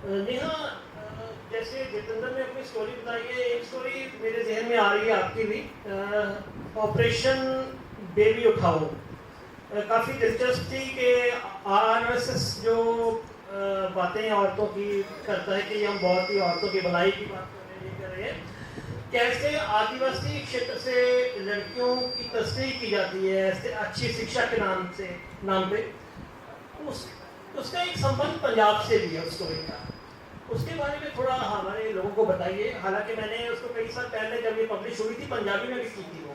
नेहा, जैसे जितेंद्र ने अपनी स्टोरी बताई है, एक स्टोरी मेरे जहन में आ रही है आपकी भी। ऑपरेशन बेबी उठाओ काफ़ी दिलचस्प थी कि आरएसएस जो बातें औरतों की करता है कि हम बहुत ही औरतों की भलाई की बात कर रहे हैं, ये कर रहे हैं, कैसे आदिवासी क्षेत्र से लड़कियों की तस्करी की जाती है ऐसे अच्छी शिक्षा के नाम पे। उस उसका एक संबंध पंजाब से भी है उस स्टोरी का। उसके बारे में थोड़ा हमारे लोगों को बताइए। हालांकि मैंने उसको कई साल पहले जब ये पब्लिश हुई थी पंजाबी में भी की थी वो।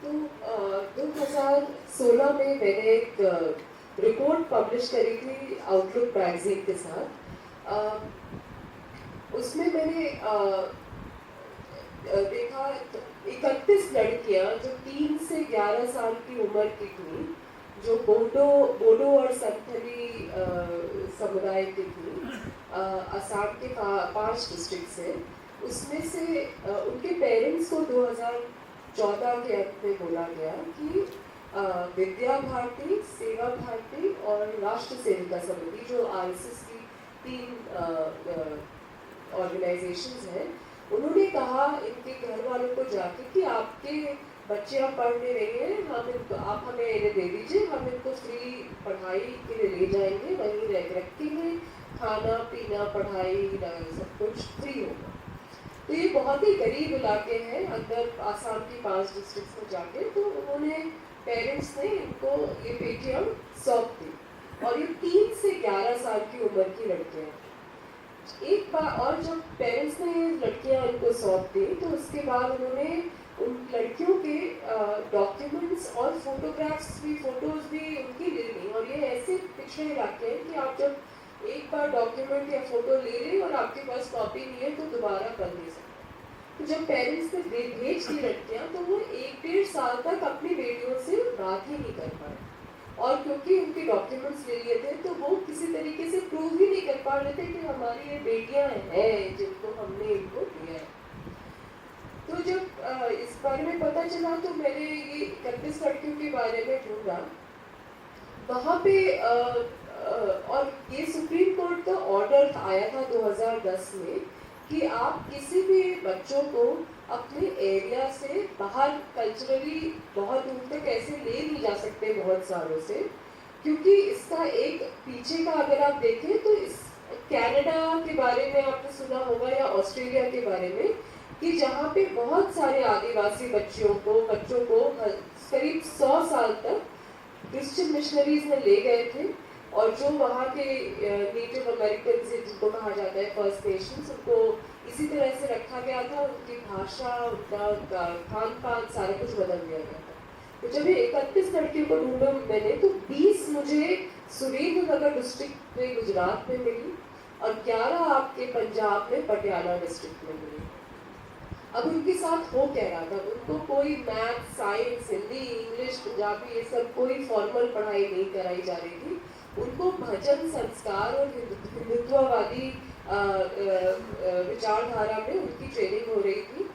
तो 2016 में मैंने एक रिपोर्ट पब्लिश करी थी आउटलुक मैगजीन के साथ। उसमें मैंने देखा 31 लड़कियां जो 3 से 11 साल की उम्र की थी, जो बोडो और संथली समुदाय की थी, असम के 5 डिस्ट्रिक्ट से। उसमें से उनके पेरेंट्स को 2014 के अंत में बोला गया कि विद्या भारती, सेवा भारती और राष्ट्र सेविका समिति, जो आरएसएस की 3 ऑर्गेनाइजेशंस हैं, उन्होंने कहा इनके घर वालों को जाके कि आपके बच्चे अब पढ़ नहीं रहे हैं, आप हमें इन्हें दे दीजिए, हम इनको फ्री पढ़ाई के लिए ले जाएंगे, वहीं रखेंगे, खाना पीना पढ़ाई सब कुछ फ्री होगा। तो ये बहुत ही गरीब इलाके हैं अंदर आसाम की 5 डिस्ट्रिक्ट में जाके। तो उन्होंने पेरेंट्स ने इनको ये पेटियां सौंप दी, और ये 3 से 11 साल की उम्र की लड़कियां। एक बार और जब पेरेंट्स ने ये लड़कियां इनको सौंप दी, तो उसके बाद उन्होंने उन लड़कियों के डॉक्यूमेंट्स और फोटोज भी उनकी ले ली। और ये ऐसे पिछड़े इलाके हैं कि आप जब एक बार डॉक्यूमेंट या फोटो ले लें और आपके पास कॉपी नहीं है तो दोबारा कर नहीं सकते। तो जब पेरेंट्स ने भेज दी लड़कियां, तो वो 1-1.5 साल तक अपनी बेटियों से बात ही नहीं कर पाए। और क्योंकि उनके डॉक्यूमेंट्स ले लिए थे, तो वो किसी तरीके से प्रूव ही नहीं कर पा रहे थे कि हमारी ये बेटियां हैं जिनको हमने इनको दिया है। तो जब इस बारे में पता चला, तो मैंने ये 31 लड़कियों के बारे में ढूंढा वहाँ पे। और ये सुप्रीम कोर्ट का ऑर्डर आया था 2010 में कि आप किसी भी बच्चों को अपने एरिया से बाहर कल्चरली बहुत दूर तक ऐसे ले नहीं जा सकते बहुत सालों से। क्योंकि इसका एक पीछे का अगर आप देखें, तो इस कनाडा के बारे में आपने सुना होगा या ऑस्ट्रेलिया के बारे में, कि जहाँ पे बहुत सारे आदिवासी बच्चों को करीब 100 साल तक क्रिश्चियन मिशनरीज ने ले गए थे। और जो वहाँ के नेटिव अमेरिकन जिनको कहा जाता है फर्स्ट नेशंस, उनको इसी तरह से रखा गया था। उनकी भाषा, उनका खान पान सारा कुछ बदल दिया गया था। तो जब ये 31 लड़कियों को ढूंढा मैंने, तो 20 मुझे सुरेंद्रनगर डिस्ट्रिक्ट में गुजरात में मिली, और 11 आपके पंजाब में पटियाला डिस्ट्रिक्ट में मिली। अब उनके साथ हो क्या रहा था, उनको कोई math, science, Hindi, English, Punjabi ये सब कोई फॉर्मल पढ़ाई नहीं कराई जा रही थी। उनको भजन संस्कार और हिंदुत्ववादी विचारधारा में उनकी ट्रेनिंग हो रही थी।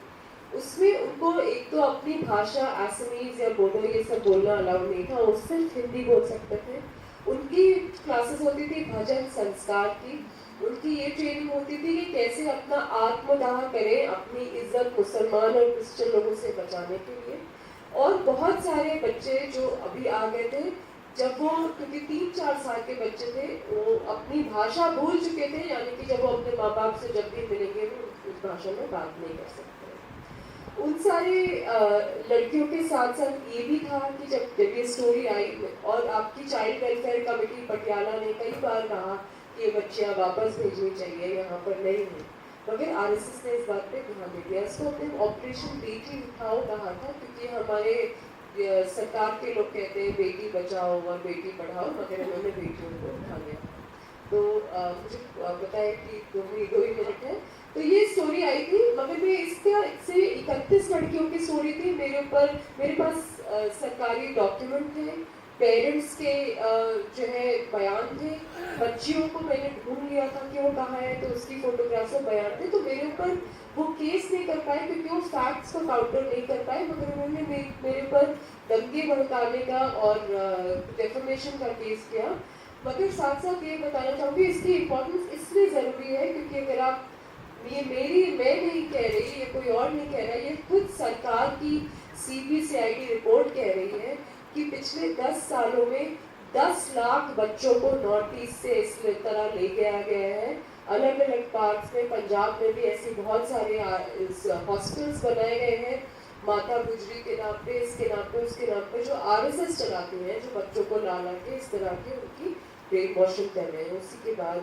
उसमें उनको एक तो अपनी भाषा असमीज या बोडो ये सब बोलना अलाउ नहीं था, वो सिर्फ हिंदी बोल सकते थे। उनकी क्लासेस होती थी भजन संस्कार की। उनकी ये ट्रेनिंग होती थी कि कैसे अपना आत्मदाह करें, अपनी इज्जत मुसलमान और क्रिश्चियन लोगों से बचाने के लिए। और बहुत सारे बच्चे जो अभी आ गए थे, जब वो क्योंकि 3-4 साल के बच्चे थे, वो अपनी भाषा भूल चुके थे, यानी कि जब वो अपने माँ बाप से जब भी मिलेंगे वो उस भाषा में बात नहीं कर सकते। उन सारे लड़कियों के साथ साथ ये भी था कि जब ये स्टोरी आई, और आपकी चाइल्ड वेलफेयर कमेटी पटियाला ने कई बार कहा कि ये बच्चियाँ वापस भेजनी चाहिए, यहाँ पर नहीं है, मगर आरएसएस ने इस बात पे ध्यान नहीं दिया। इसको हमने ऑपरेशन बेटी उठाओ कहा था, क्योंकि हमारे सरकार के लोग कहते हैं बेटी बचाओ और बेटी पढ़ाओ, मगर इन्होंने बेटियों को उठा लिया। तो मुझे पता है कि 2 ही मिनट है। तो ये स्टोरी आई थी, मगर मैं इससे 31 लड़कियों की स्टोरी थी। मेरे पास सरकारी डॉक्यूमेंट थे, पेरेंट्स के जो है बयान थे, बच्चियों को मैंने ढूंढ लिया था कि वो कहाँ है, तो उसकी फोटोग्राफ्स और बयान थे। तो मेरे ऊपर वो केस नहीं कर पाए क्योंकि वो फैक्ट्स को काउंटर नहीं कर पाए, मगर उन्होंने मेरे ऊपर दंगे भड़काने का और डेफेमेशन का केस किया। मगर साथ साथ ये बताना चाहूँगी इसकी इम्पोर्टेंस इसलिए ज़रूरी है क्योंकि अगर आप मैं नहीं कह रही, ये कोई और नहीं कह रहा, ये खुद सरकार की CBCID रिपोर्ट कह रही है कि पिछले 10 सालों में 10 लाख बच्चों को नॉर्थ ईस्ट से इस तरह ले गया है। अलग अलग पार्ट्स में, पंजाब में भी ऐसे बहुत सारे हॉस्टल्स बनाए गए हैं माता गुजरी के नाम पे, इसके नाम पे, उसके नाम पे, जो RSS चलाते हैं, जो बच्चों को ला के इस तरह की उनकी ब्रेन वॉशिंग कर रहे हैं। उसी के बाद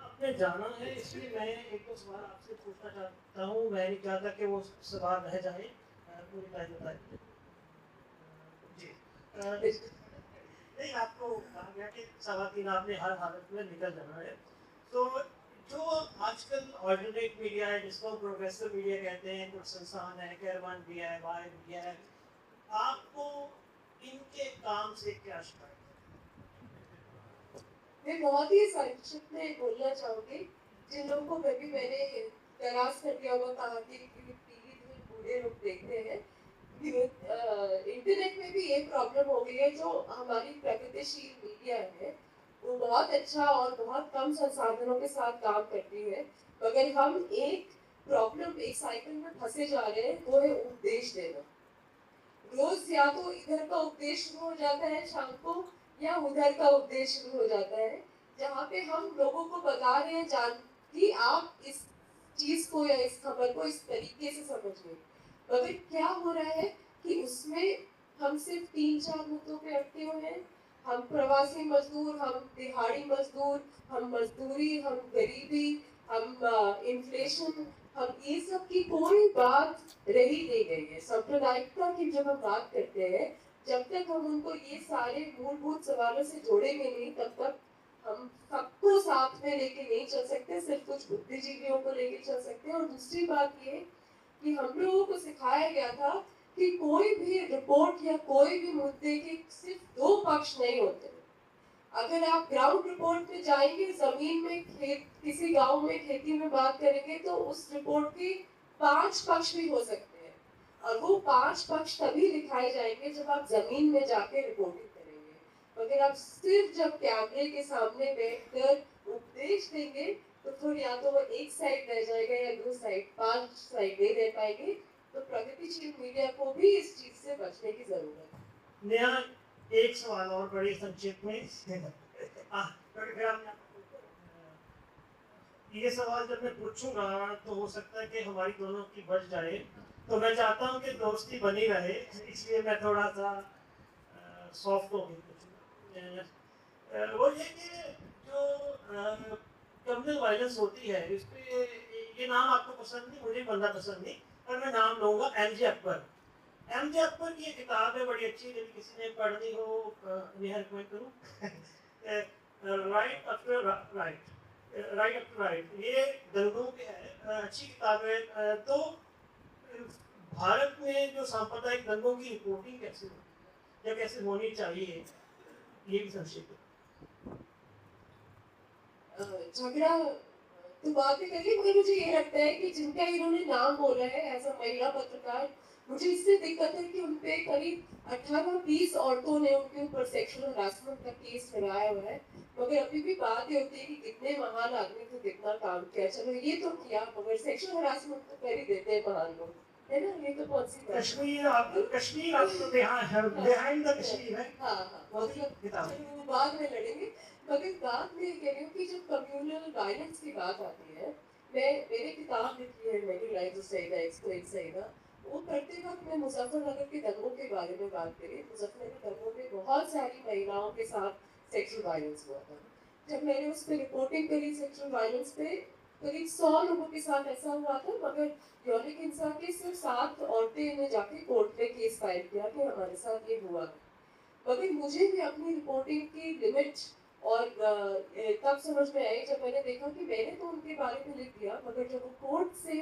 आपने जाना है, इसलिए मैं एक दो सवाल आपसे पूछना चाहता हूँ। मैं नहीं चाहता कि वो सवाल रह जाए, पूरी टाइम बताइए जी। नहीं, आपको कहा गया कि 3:15 आपने हर हालत में निकल जाना है। तो जो आजकल ऑल्टरनेट मीडिया है, जिसको प्रोग्रेसिव मीडिया कहते हैं, कुछ संस्थान है, कैरवान भी है, वाई भी है, आपको इनके काम से क्या शिकायत है? मैं बहुत ही संक्षिप्त में बोलना चाहूँगी। जिन लोगों को मैंने दराज कर दिया हुआ कहा कि टीवी बूढ़े लोग देखते हैं, इंटरनेट में भी ये प्रॉब्लम हो गई है। जो हमारी प्रगतिशील मीडिया है वो बहुत अच्छा और बहुत कम संसाधनों के साथ काम करती है, मगर हम एक साइकिल में फंसे जा रहे हैं, वो है उपदेश देना। रोज या तो इधर का उपदेश शुरू हो जाता है शाम को, या उधर का उपदेश शुरू हो जाता है, जहाँ पे हम लोगों को बता रहे हैं कि आप इस चीज को या इस खबर को इस तरीके से समझिए। मगर क्या हो रहा है कि उसमें हम सिर्फ 3-4 मुद्दों पे अटके हुए हैं। हम प्रवासी मजदूर, हम दिहाड़ी मजदूर, हम मजदूरी, हम गरीबी, हम इन्फ्लेशन, हम ये सब की कोई बात रही नहीं गई है। सांप्रदायिकता की जब हम बात करते हैं, जब तक हम उनको ये सारे मूलभूत सवालों से जोड़ेंगे नहीं, तब तक हम सबको साथ में लेके नहीं चल सकते, सिर्फ कुछ बुद्धिजीवियों को लेके चल सकते हैं। और दूसरी बात ये कि हम लोगों को सिखाया गया था कि कोई भी रिपोर्ट या कोई भी मुद्दे के सिर्फ 2 पक्ष नहीं होते। अगर आप ग्राउंड रिपोर्ट में जाएंगे, जमीन में किसी गांव में खेती में बात करेंगे, तो उस रिपोर्ट के 5 पक्ष भी हो सकते हैं, और वो 5 पक्ष तभी दिखाए जाएंगे जब आप जमीन में जाके रिपोर्टिंग करेंगे। मगर आप सिर्फ जब कैमरे के सामने बैठकर उपदेश देंगे, तो फिर या तो वो एक साइड रह जाएगा या 2 साइड, 5 साइड नहीं रह पाएंगे। तो प्रगतिशील मीडिया को भी इस चीज से बचने की जरूरत है। नया एक सवाल और बड़ी संक्षिप्त में ये सवाल जब मैं पूछूंगा तो हो सकता है कि हमारी दोनों की बच जाए, तो मैं चाहता हूँ कि दोस्ती बनी रहे, इसलिए मैं थोड़ा सा सॉफ्ट हो गई। वो ये कि जो कम्युनल वायलेंस होती है, इस पे ये नाम आपको पसंद नहीं, मुझे बंदा पसंद नहीं, पर मैं नाम लूँगा MJ अकबर। MJ अकबर की एक किताब है बड़ी अच्छी, यदि किसी ने पढ़नी हो रिकमेंड करूँ, राइट आफ्टर राइट, ये दंगों पे है, अच्छी किताब है। तो भारत में जो सांप्रदायिक दंगों की रिपोर्टिंग कैसे हो या कैसे होनी चाहिए, ये भी संक्षिप्त। झगड़ा तो बात ही करिए, मगर मुझे ये लगता है कि जिनका इन्होंने नाम बोला है एज अ महिला पत्रकार, मुझे इससे दिक्कत है कि उनपे करीब 18-20 औरतों ने उनके ऊपर सेक्सुअल हरासमेंट का केस लगाया हुआ है। मगर अभी भी बात ये होती है कि कितने महान आदमी को कितना काम किया, चलो ये तो किया, मगर सेक्सुअल हरासमेंट तो कर ही देते हैं महान लोग, है ना? ये तो बहुत सी बात है। कश्मीर आपको बिहाइंड द कश्मीर है। हाँ, मतलब चलो वो बाद में लड़ेंगे। मगर बात मैं कह रही हूँ कि जब कम्युनल वायलेंस की बात आती है, मैंने किताब लिखी है मेरी लाइफ जो सही था इसको एक सही था, वो करते वक्त मैं मुजफ्फरनगर के दंगों के बारे में बात करी। मुजफ्फरनगर दंगों में बहुत सारी महिलाओं के साथ सेक्सुअल वायलेंस हुआ था। जब मैंने उस पर रिपोर्टिंग करी सेक्सुअल वायलेंस पे, करीब 100 लोगों के साथ ऐसा हुआ था, मगर यौनिक हिंसा के सिर्फ 7 औरतें ने जाके कोर्ट में केस फाइल किया कि हमारे साथ ये हुआ। मगर मुझे भी अपनी रिपोर्टिंग की लिमिट और तब समझ में आई जब मैंने देखा कि मैंने तो उनके बारे में लिख दिया, मगर जब वो कोर्ट से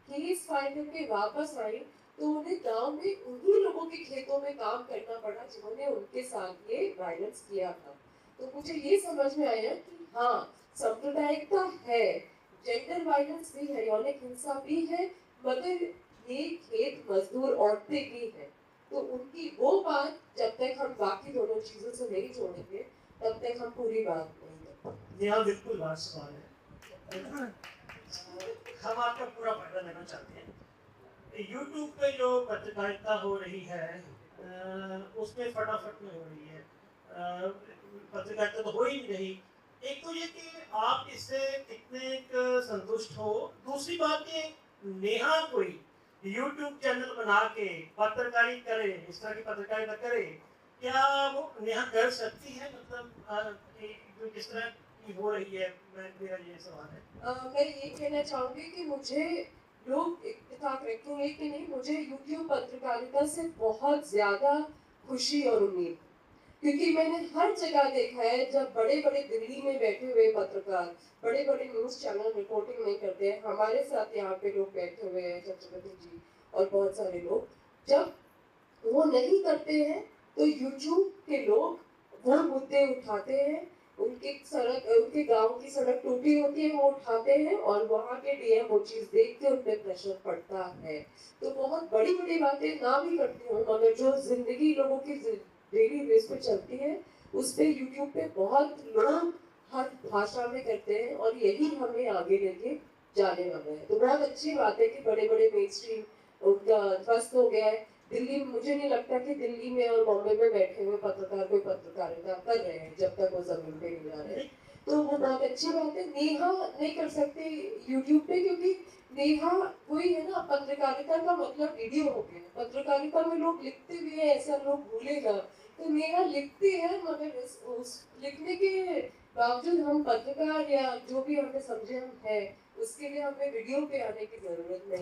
केस फाइल करके वापस आई, तो उन्हें गांव में उन्हीं लोगों के खेतों में काम करना पड़ा जिन्होंने उनके साथ ये वायलेंस किया था। तो मुझे ये समझ में आया कि हाँ, सांप्रदायिकता है, जेंडर वायलेंस भी है, यौनिक हिंसा भी है, मगर ये खेत मजदूर औरतें भी हैं। तो उनकी वो बात जब तक हम बाकी दोनों चीजों से नहीं जोड़ेंगे, तब तक हम पूरी बात नहीं कर पाते। यहाँ बिल्कुल लास्ट सवाल है, हम आपका पूरा फायदा लेना चाहते हैं। यूट्यूब पे जो पत्रकारिता हो रही है उसमें फटाफट में हो रही है, पत्रकारिता तो हो ही नहीं रही। एक तो ये कि आप इससे कितने संतुष्ट हो, दूसरी बात ये नेहा कोई यूट्यूब चैनल बना के पत्रकारी करे, इस तरह की पत्रकारिता करे, क्या वो नेहा कर सकती है? मतलब कि किस तरह की हो रही है, मेरा ये सवाल है। मैं ये कहना चाहूंगी कि मुझे लोग इत्तेफाक रखेंगे कि नहीं, मुझे यूट्यूब पत्रकारिता से बहुत ज्यादा खुशी और उम्मीद, क्योंकि मैंने हर जगह देखा है जब बड़े बड़े दिल्ली में बैठे हुए पत्रकार, बड़े बड़े न्यूज चैनल रिपोर्टिंग नहीं करते हैं, हमारे साथ यहाँ पे लोग बैठे हुए हैं, चक्रवर्ती जी और बहुत सारे लोग, जब वो नहीं करते हैं तो यूट्यूब के लोग वो मुद्दे उठाते हैं, उनके गांव की सड़क टूटी होती है वो उठाते हैं और वहाँ के डीएम वो चीज देख के उन पे प्रेशर पड़ता है। तो बहुत बड़ी बड़ी बातें ना भी करती हूँ, मगर जो जिंदगी लोगों की डेली बेस पे चलती है उस पे यूट्यूब पे बहुत लोग हर भाषा में करते हैं और यही हमें आगे लेके जाने वाला है। तो बहुत अच्छी बात है कि बड़े बड़े मेन स्ट्रीम उनका ध्वस्त हो गया है। दिल्ली, मुझे नहीं लगता कि दिल्ली में और बॉम्बे में बैठे हुए पत्रकार कोई पत्रकारिता कर रहे हैं जब तक वो जमीन पे नहीं जा रहे, तो वो बहुत अच्छी बात है। नेहा नहीं कर सकते यूट्यूब पे, क्योंकि नेहा वही है ना, पत्रकारिता का मतलब वीडियो हो गया। पत्रकारिता में लोग लिखते भी है, ऐसा लोग भूलेगा, तो नेहा लिखती है, मगर उस लिखने के बावजूद हम पत्रकार या जो भी हमें समझे हम है, उसके लिए हमें वीडियो पे आने की जरूरत नहीं।